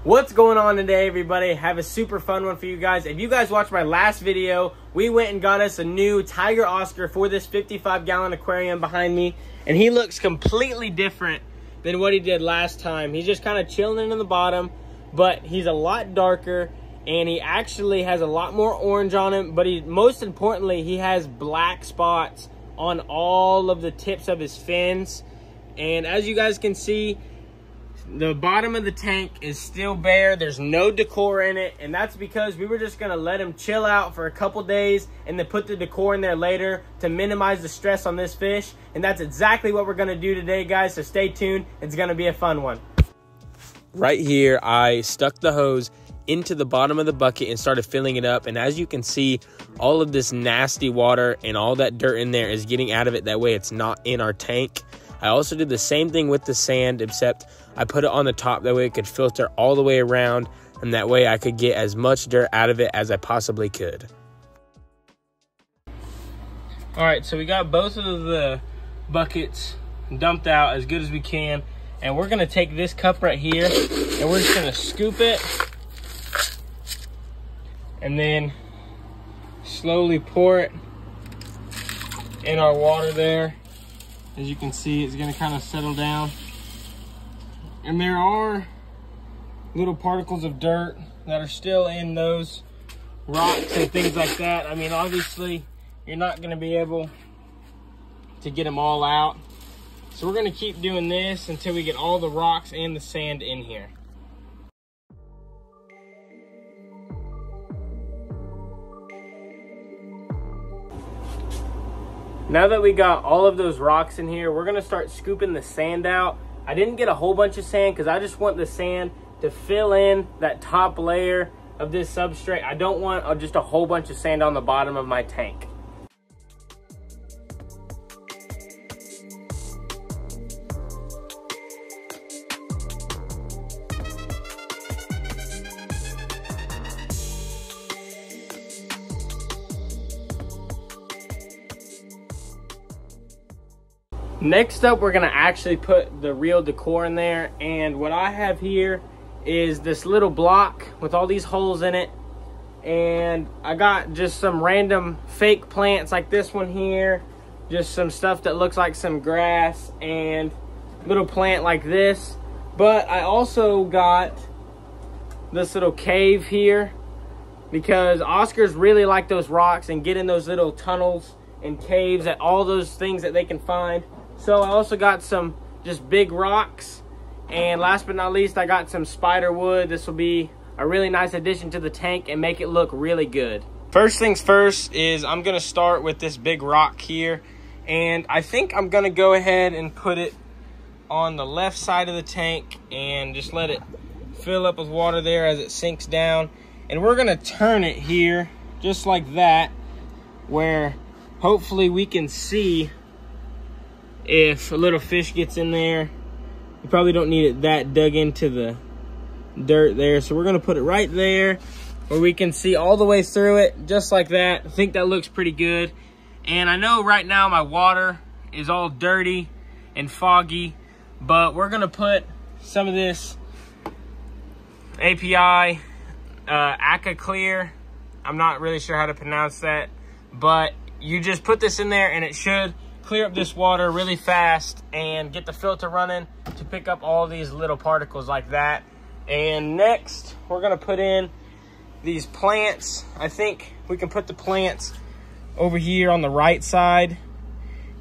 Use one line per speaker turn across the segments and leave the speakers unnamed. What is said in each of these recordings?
What's going on today, everybody? Have a super fun one for you guys. If you guys watched my last video, we went and got us a new Tiger Oscar for this 55-gallon aquarium behind me, and he looks completely different than what he did last time. He's just kind of chilling in the bottom, but he's a lot darker, and he actually has a lot more orange on him, but most importantly, he has black spots on all of the tips of his fins. And as you guys can see, the bottom of the tank is still bare. There's no decor in it, and that's because we were just gonna let him chill out for a couple days and then put the decor in there later to minimize the stress on this fish. And that's exactly what we're gonna do today, guys, so stay tuned. It's gonna be a fun one. Right here, I stuck the hose into the bottom of the bucket and started filling it up, and as you can see, all of this nasty water and all that dirt in there is getting out of it. That way it's not in our tank. I also did the same thing with the sand, except I put it on the top. That way it could filter all the way around, and that way I could get as much dirt out of it as I possibly could. All right, so we got both of the buckets dumped out as good as we can, and we're gonna take this cup right here and we're just gonna scoop it and then slowly pour it in our water there. As you can see, it's gonna kind of settle down. And there are little particles of dirt that are still in those rocks and things like that. I mean, obviously, you're not gonna be able to get them all out. So we're gonna keep doing this until we get all the rocks and the sand in here. Now that we got all of those rocks in here, we're gonna start scooping the sand out. I didn't get a whole bunch of sand because I just want the sand to fill in that top layer of this substrate. I don't want just a whole bunch of sand on the bottom of my tank. Next up, we're gonna actually put the real decor in there, and what I have here is this little block with all these holes in it, and I got just some random fake plants like this one here, just some stuff that looks like some grass, and a little plant like this. But I also got this little cave here because Oscars really like those rocks and get in those little tunnels and caves at all those things that they can find. So I also got some just big rocks, and last but not least, I got some spider wood. This will be a really nice addition to the tank and make it look really good. First things first is I'm gonna start with this big rock here, and I think I'm gonna go ahead and put it on the left side of the tank and just let it fill up with water there as it sinks down. And we're gonna turn it here just like that, where hopefully we can see if a little fish gets in there. You probably don't need it that dug into the dirt there, so we're gonna put it right there where we can see all the way through it, just like that. I think that looks pretty good. And I know right now my water is all dirty and foggy, but we're gonna put some of this API Aqua Clear. I'm not really sure how to pronounce that, but you just put this in there and it should clear up this water really fast and get the filter running to pick up all these little particles like that. And next, we're gonna put in these plants. I think we can put the plants over here on the right side.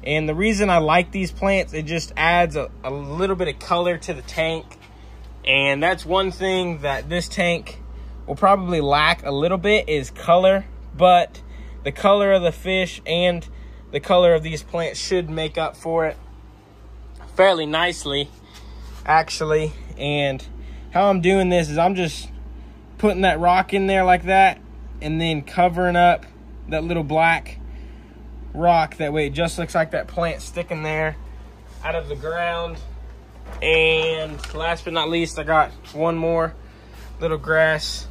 And the reason I like these plants, it just adds a little bit of color to the tank. And that's one thing that this tank will probably lack a little bit, is color. But the color of the fish and the color of these plants should make up for it fairly nicely, actually. And how I'm doing this is I'm just putting that rock in there like that and then covering up that little black rock. That way it just looks like that plant sticking there out of the ground. And last but not least, I got one more little grass.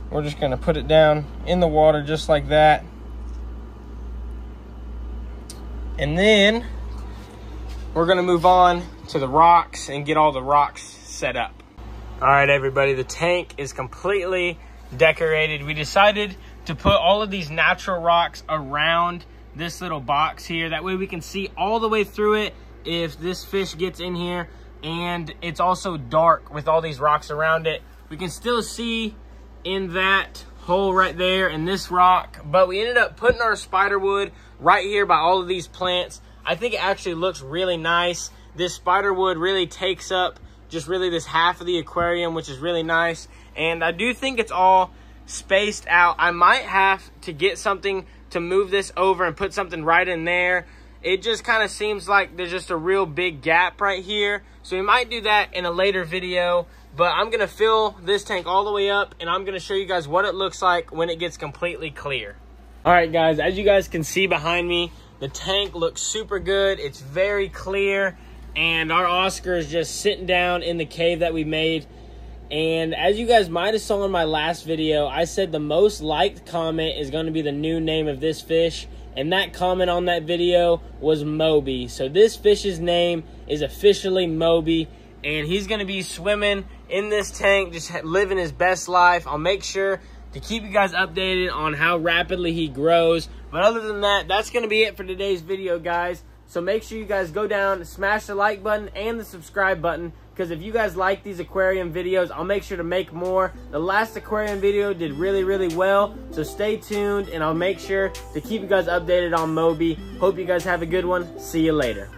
We're just gonna put it down in the water just like that. And then we're gonna move on to the rocks and get all the rocks set up. All right, everybody, the tank is completely decorated. We decided to put all of these natural rocks around this little box here. That way we can see all the way through it if this fish gets in here. And it's also dark with all these rocks around it. We can still see in that hole right there in this rock, but we ended up putting our spider wood right here by all of these plants. I think it actually looks really nice. This spider wood really takes up just really this half of the aquarium, which is really nice. And I do think it's all spaced out. I might have to get something to move this over and put something right in there. It just kind of seems like there's just a real big gap right here. So we might do that in a later video, but I'm gonna fill this tank all the way up and I'm gonna show you guys what it looks like when it gets completely clear. All right, guys, as you guys can see behind me, the tank looks super good. It's very clear. And our Oscar is just sitting down in the cave that we made. And as you guys might have saw in my last video, I said the most liked comment is going to be the new name of this fish. And that comment on that video was Moby. So this fish's name is officially Moby. And he's going to be swimming in this tank, just living his best life. I'll make sure to keep you guys updated on how rapidly he grows. But other than that, that's going to be it for today's video, guys. So make sure you guys go down, smash the like button and the subscribe button, because if you guys like these aquarium videos, I'll make sure to make more. The last aquarium video did really, really well, so stay tuned and I'll make sure to keep you guys updated on Moby. Hope you guys have a good one. See you later.